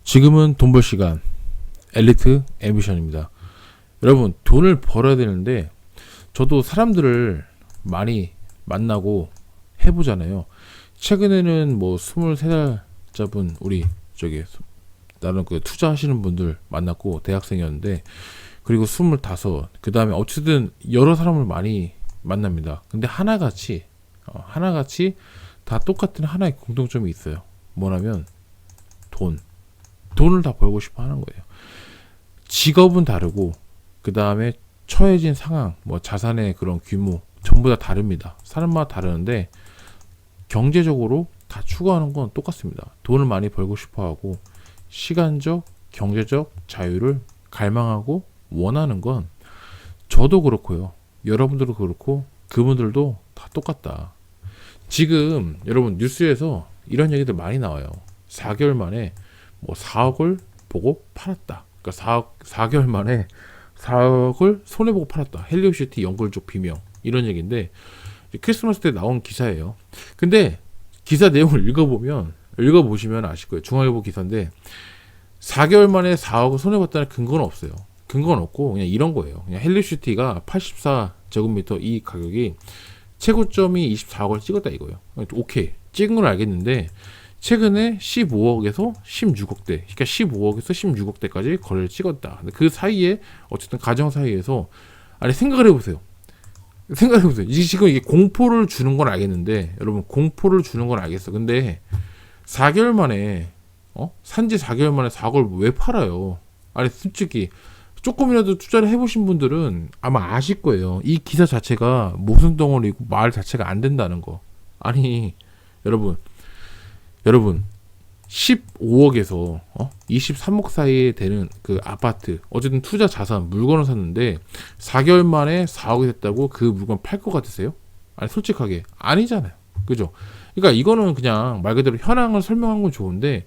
지금은 돈 벌 시간 엘리트 앰비션입니다. 여러분, 돈을 벌어야 되는데 저도 사람들을 많이 만나고 해보잖아요. 최근에는 뭐 23살짜분 우리 저기 나는 그 투자하시는 분들 만났고, 대학생이었는데, 그리고 25, 그 다음에 어쨌든 여러 사람을 많이 만납니다. 근데 하나같이 다 똑같은 하나의 공통점이 있어요. 뭐냐면 돈을 다 벌고 싶어 하는 거예요. 직업은 다르고, 그 다음에 처해진 상황, 뭐 자산의 그런 규모 전부 다 다릅니다. 사람마다 다르는데 경제적으로 다 추구하는 건 똑같습니다. 돈을 많이 벌고 싶어 하고, 시간적, 경제적 자유를 갈망하고 원하는 건 저도 그렇고요. 여러분들도 그렇고 그분들도 다 똑같다. 지금 여러분 뉴스에서 이런 얘기들 많이 나와요. 4개월 만에 뭐 4억을 보고 팔았다. 그러니까 4개월 만에 4억을 손해보고 팔았다. 헬리오시티 연골족 비명, 이런 얘기인데, 크리스마스 때 나온 기사예요. 근데 기사 내용을 읽어보시면 아실 거예요. 중앙일보 기사인데 4개월 만에 4억을 손해봤다는 근거는 없어요. 근거는 없고 그냥 이런 거예요. 그냥 헬리오시티가 84제곱미터 이 가격이 최고점이 24억을 찍었다 이거예요. 오케이, 찍은 건 알겠는데 최근에 15억에서 16억대, 그러니까 15억에서 16억대까지 거래를 찍었다. 근데 그 사이에 어쨌든 가정 사이에서, 아니 생각을 해보세요. 지금 이게 공포를 주는 건 알겠는데, 여러분, 공포를 주는 건 알겠어. 근데 4개월 만에 산지 4개월 만에 4억을 왜 팔아요? 아니 솔직히 조금이라도 투자를 해보신 분들은 아마 아실 거예요. 이 기사 자체가 모순 덩어리고 말 자체가 안 된다는 거. 아니 여러분 15억에서 23억 사이에 되는 그 아파트, 어쨌든 투자 자산 물건을 샀는데 4개월 만에 4억이 됐다고 그 물건 팔 것 같으세요? 아니 솔직하게 아니잖아요. 그죠? 그러니까 이거는 그냥 말 그대로 현황을 설명한 건 좋은데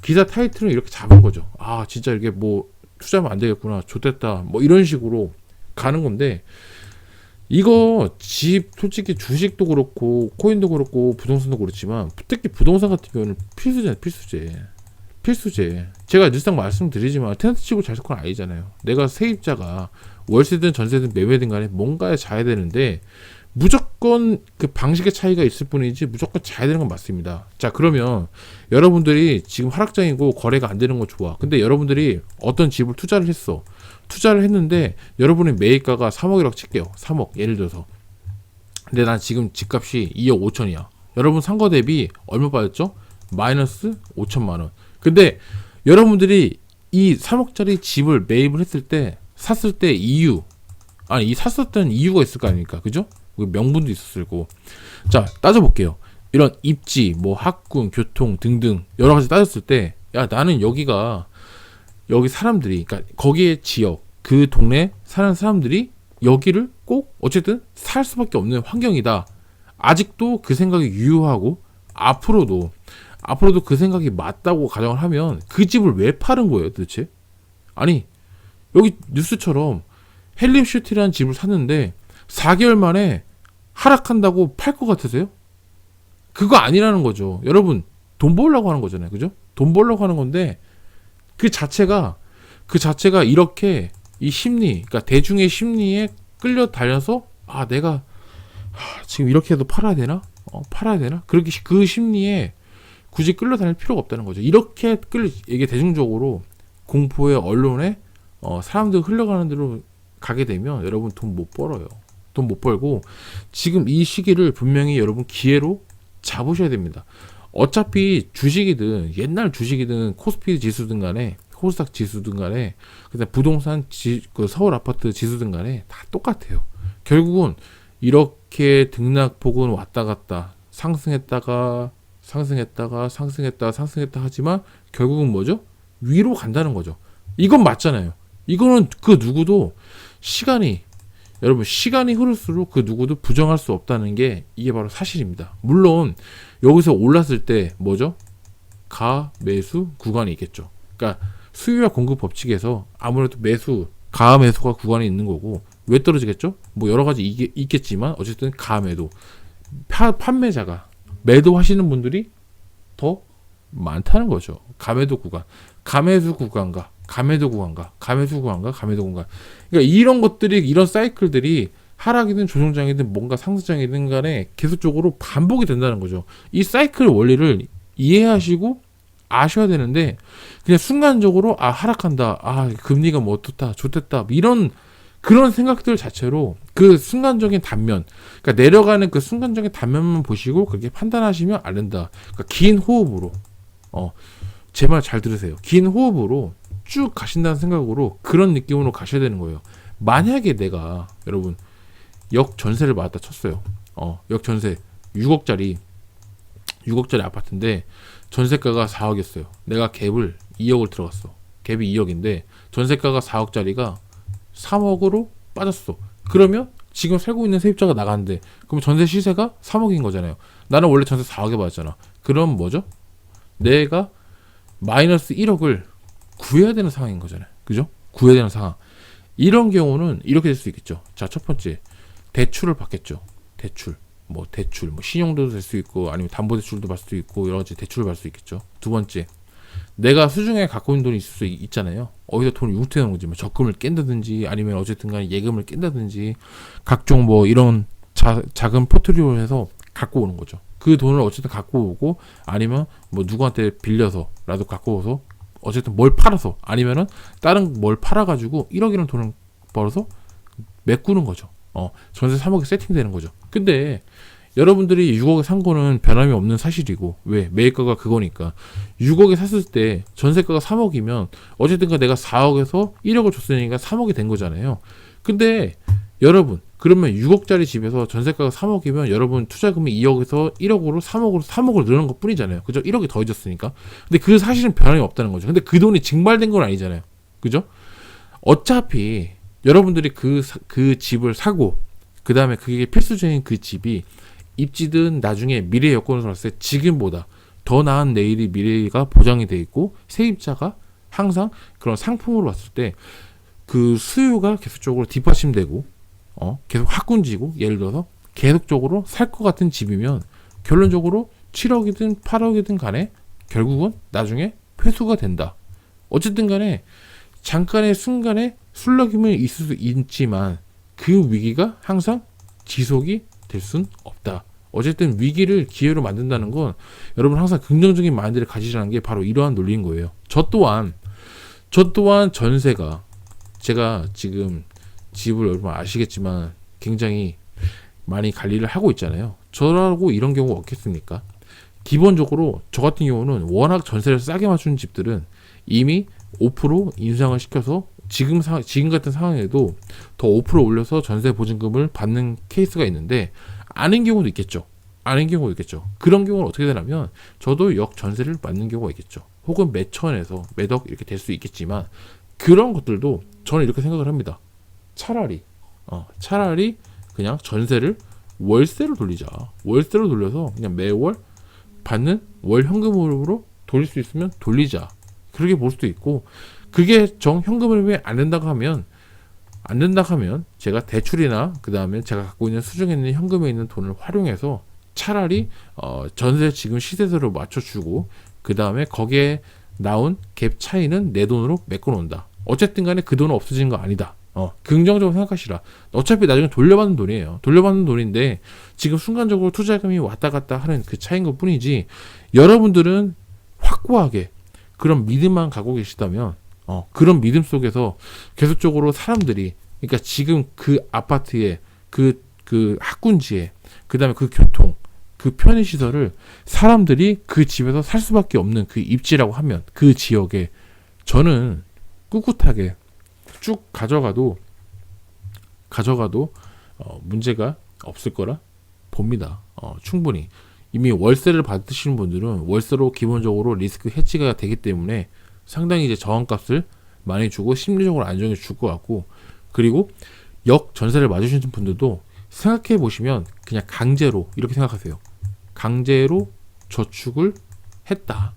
기사 타이틀은 이렇게 잡은 거죠. 아 진짜 이게 뭐 투자하면 안 되겠구나, 좋됐다, 뭐 이런 식으로 가는 건데, 이거 집 솔직히 주식도 그렇고 코인도 그렇고 부동산도 그렇지만 특히 부동산 같은 경우는 필수제. 제가 늘상 말씀드리지만 테너트 치고 잘 살 건 아니잖아요. 내가 세입자가 월세든 전세든 매매든 간에 뭔가에 자야 되는데 무조건 그 방식의 차이가 있을 뿐이지 무조건 자야 되는 건 맞습니다. 자, 그러면 여러분들이 지금 하락장이고 거래가 안 되는 건 좋아. 근데 여러분들이 어떤 집을 투자를 했는데 여러분의 매입가가 3억이라고 칠게요. 3억 예를 들어서. 근데 난 지금 집값이 2억 5천이야. 여러분 산 거 대비 얼마 빠졌죠? 마이너스 5천만 원. 근데 여러분들이 이 3억짜리 집을 매입을 샀을 때 이 샀었던 이유가 있을 거 아닙니까? 그죠? 명분도 있었을 거고. 자, 따져볼게요. 이런 입지, 뭐 학군, 교통 등등 여러 가지 따졌을 때, 야, 나는 여기 사람들이, 그러니까 거기에 지역, 그 동네 사는 사람들이 여기를 꼭 어쨌든 살 수밖에 없는 환경이다. 아직도 그 생각이 유효하고 앞으로도 그 생각이 맞다고 가정을 하면 그 집을 왜 파는 거예요, 도대체? 아니, 여기 뉴스처럼 헬리오시티라는 집을 샀는데 4개월 만에 하락한다고 팔 것 같으세요? 그거 아니라는 거죠. 여러분, 돈 벌려고 하는 거잖아요. 그죠? 돈 벌려고 하는 건데 그 자체가 이렇게 이 심리, 그러니까 대중의 심리에 끌려다녀서 내가 지금 이렇게 해도 팔아야 되나? 그렇게 그 심리에 굳이 끌려다닐 필요가 없다는 거죠. 이렇게 이게 대중적으로 공포의 언론에 사람들 흘러가는 대로 가게 되면 여러분 돈 못 벌어요. 돈 못 벌고 지금 이 시기를 분명히 여러분 기회로 잡으셔야 됩니다. 어차피 주식이든 옛날 주식이든 코스피 지수든 간에 코스닥 지수든 간에 그다음 부동산 그 서울 아파트 지수든 간에 다 똑같아요. 결국은 이렇게 등락폭은 왔다 갔다 상승했다가 하지만 결국은 뭐죠? 위로 간다는 거죠. 이건 맞잖아요. 이거는 그 누구도 시간이 흐를수록 그 누구도 부정할 수 없다는 게 이게 바로 사실입니다. 물론 여기서 올랐을 때 뭐죠? 가매수 구간이 있겠죠. 그러니까 수요와 공급 법칙에서 아무래도 가매수가 구간이 있는 거고, 왜 떨어지겠죠? 뭐 여러 가지 있겠지만 어쨌든 가매도 판매자가 매도하시는 분들이 더 많다는 거죠. 감해도 구간, 감해수 구간과 감해도 구간과 감해수 구간과 감해도 구간. 그러니까 이런 것들이, 이런 사이클들이 하락이든 조정장이든 뭔가 상승장이든 간에 계속적으로 반복이 된다는 거죠. 이 사이클 원리를 이해하시고 아셔야 되는데, 그냥 순간적으로 하락한다, 금리가 뭐 어떻다 좋댔다 이런 그런 생각들 자체로 그 순간적인 단면, 그러니까 내려가는 그 순간적인 단면만 보시고 그렇게 판단하시면 안 된다. 그러니까 긴 호흡으로, 제 말 잘 들으세요. 긴 호흡으로 쭉 가신다는 생각으로, 그런 느낌으로 가셔야 되는 거예요. 만약에 내가, 여러분, 역전세를 받았다 쳤어요. 역전세 6억짜리 아파트인데 전세가가 4억이었어요. 내가 갭을 2억을 들어갔어. 갭이 2억인데 전세가가 4억짜리가 3억으로 빠졌어. 그러면 지금 살고 있는 세입자가 나가는데, 그럼 전세 시세가 3억인 거잖아요. 나는 원래 전세 4억에 받았잖아. 그럼 뭐죠? 내가 마이너스 1억을 구해야 되는 상황인 거잖아요. 그죠? 구해야 되는 상황. 이런 경우는 이렇게 될 수 있겠죠. 자, 첫 번째, 대출을 받겠죠. 대출, 신용도 될 수 있고, 아니면 담보대출도 받을 수 있고, 여러 가지 대출을 받을 수 있겠죠. 두 번째, 내가 수중에 갖고 있는 돈이 있을 수 있잖아요. 어디서 돈을 융통해 놓은 거지. 뭐 적금을 깬다든지, 아니면 어쨌든 간에 예금을 깬다든지, 각종 이런 작은 포트리오를 해서 갖고 오는 거죠. 그 돈을 어쨌든 갖고 오고, 아니면 누구한테 빌려서라도 갖고 오서, 어쨌든 뭘 팔아서, 아니면은 다른 뭘 팔아가지고 1억이라는 돈을 벌어서 메꾸는 거죠. 전세 3억에 세팅되는 거죠. 근데 여러분들이 6억에 산 거는 변함이 없는 사실이고, 왜? 매입가가 그거니까. 6억에 샀을 때 전세가가 3억이면 어쨌든가 내가 4억에서 1억을 줬으니까 3억이 된 거잖아요. 근데 여러분, 그러면 6억짜리 집에서 전세가가 3억이면 여러분 투자금이 2억에서 1억으로 3억을 늘어난 것 뿐이잖아요. 그죠? 1억이 더해졌으니까. 근데 그 사실은 변함이 없다는 거죠. 근데 그 돈이 증발된 건 아니잖아요. 그죠? 어차피 여러분들이 그 집을 사고, 그 다음에 그게 필수적인 그 집이 입지든 나중에 미래 여건으로 봤을 때 지금보다 더 나은 내일이, 미래가 보장이 돼 있고, 세입자가 항상 그런 상품으로 봤을 때 그 수요가 계속적으로 뒷받침되고, 계속 확군지고, 예를 들어서 계속적으로 살 것 같은 집이면 결론적으로 7억이든 8억이든 간에 결국은 나중에 회수가 된다. 어쨌든 간에 잠깐의 순간에 술렁임은 있을 수 있지만 그 위기가 항상 지속이 될 순 없다. 어쨌든 위기를 기회로 만든다는 건 여러분 항상 긍정적인 마인드를 가지라는 게 바로 이러한 논리인 거예요. 저 또한 전세가, 제가 지금 집을 여러분 아시겠지만 굉장히 많이 관리를 하고 있잖아요. 저라고 이런 경우가 없겠습니까? 기본적으로 저 같은 경우는 워낙 전세를 싸게 맞추는 집들은 이미 5% 인상을 시켜서 지금 같은 상황에도 더 5% 올려서 전세 보증금을 받는 케이스가 있는데, 아닌 경우도 있겠죠. 그런 경우는 어떻게 되냐면 저도 역전세를 받는 경우가 있겠죠. 혹은 매천에서 매덕 이렇게 될 수 있겠지만, 그런 것들도 저는 이렇게 생각을 합니다. 차라리 그냥 전세를 월세로 돌리자. 월세로 돌려서 그냥 매월 받는 월 현금으로 돌릴 수 있으면 돌리자. 그렇게 볼 수도 있고, 그게 정 현금흐름이 안 된다고 하면 제가 대출이나 그 다음에 제가 갖고 있는 수중에 있는 현금에 있는 돈을 활용해서 차라리 전세 지금 시세대로 맞춰주고, 그 다음에 거기에 나온 갭 차이는 내 돈으로 메꿔 놓는다. 어쨌든 간에 그 돈은 없어진 거 아니다. 긍정적으로 생각하시라. 어차피 나중에 돌려받는 돈이에요. 돌려받는 돈인데 지금 순간적으로 투자금이 왔다 갔다 하는 그 차이인 것 뿐이지, 여러분들은 확고하게 그런 믿음만 갖고 계시다면, 그런 믿음 속에서 계속적으로 사람들이, 그러니까 지금 그 아파트에, 그 학군지에, 그 다음에 그 교통, 그 편의시설을 사람들이 그 집에서 살 수밖에 없는 그 입지라고 하면, 그 지역에 저는 꿋꿋하게 쭉 가져가도 문제가 없을 거라 봅니다. 충분히. 이미 월세를 받으시는 분들은 월세로 기본적으로 리스크 해지가 되기 때문에 상당히 이제 저항값을 많이 주고 심리적으로 안정해 줄 것 같고, 그리고 역전세를 맞으시는 분들도 생각해 보시면 그냥 강제로 이렇게 생각하세요. 강제로 저축을 했다.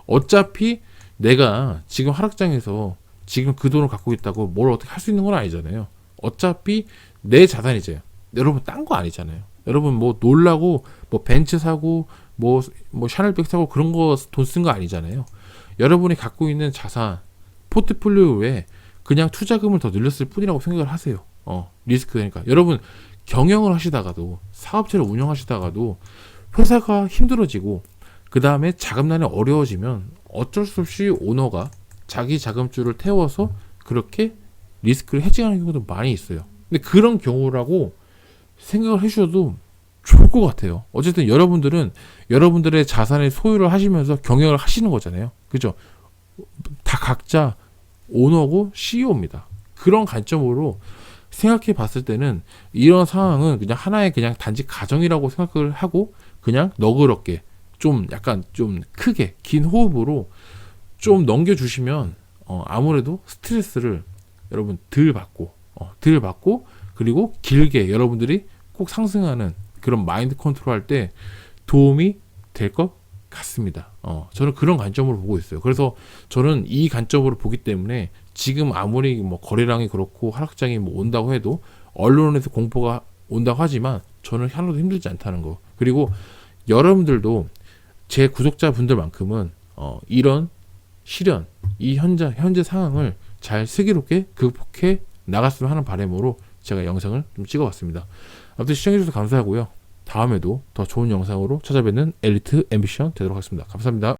어차피 내가 지금 하락장에서 지금 그 돈을 갖고 있다고 뭘 어떻게 할 수 있는 건 아니잖아요. 어차피 내 자산이죠. 여러분 딴 거 아니잖아요. 여러분 놀라고 벤츠 사고 뭐 샤넬백 사고 그런 거 돈 쓴 거 아니잖아요. 여러분이 갖고 있는 자산 포트폴리오에 그냥 투자금을 더 늘렸을 뿐이라고 생각을 하세요. 리스크니까. 여러분 경영을 하시다가도 사업체를 운영하시다가도 회사가 힘들어지고 그 다음에 자금난이 어려워지면 어쩔 수 없이 오너가 자기 자금줄을 태워서 그렇게 리스크를 해지하는 경우도 많이 있어요. 근데 그런 경우라고 생각을 해주셔도 좋을 것 같아요. 어쨌든 여러분들은 여러분들의 자산의 소유를 하시면서 경영을 하시는 거잖아요. 그죠? 다 각자 오너고 CEO입니다. 그런 관점으로 생각해 봤을 때는 이런 상황은 그냥 하나의 그냥 단지 가정이라고 생각을 하고 그냥 너그럽게 좀 약간 좀 크게 긴 호흡으로 좀 넘겨주시면 아무래도 스트레스를 여러분 덜 받고 그리고 길게 여러분들이 꼭 상승하는 그런 마인드 컨트롤 할 때 도움이 될 것 같습니다. 저는 그런 관점으로 보고 있어요. 그래서 저는 이 관점으로 보기 때문에 지금 아무리 뭐 거래량이 그렇고 하락장이 뭐 온다고 해도 언론에서 공포가 온다고 하지만 저는 하나도 힘들지 않다는 거. 그리고 여러분들도 제 구독자분들만큼은 이런 시련, 이 현재 상황을 잘 슬기롭게 극복해 나갔으면 하는 바람으로 제가 영상을 좀 찍어봤습니다. 아무튼 시청해주셔서 감사하고요. 다음에도 더 좋은 영상으로 찾아뵙는 엘리트 앰비션 되도록 하겠습니다. 감사합니다.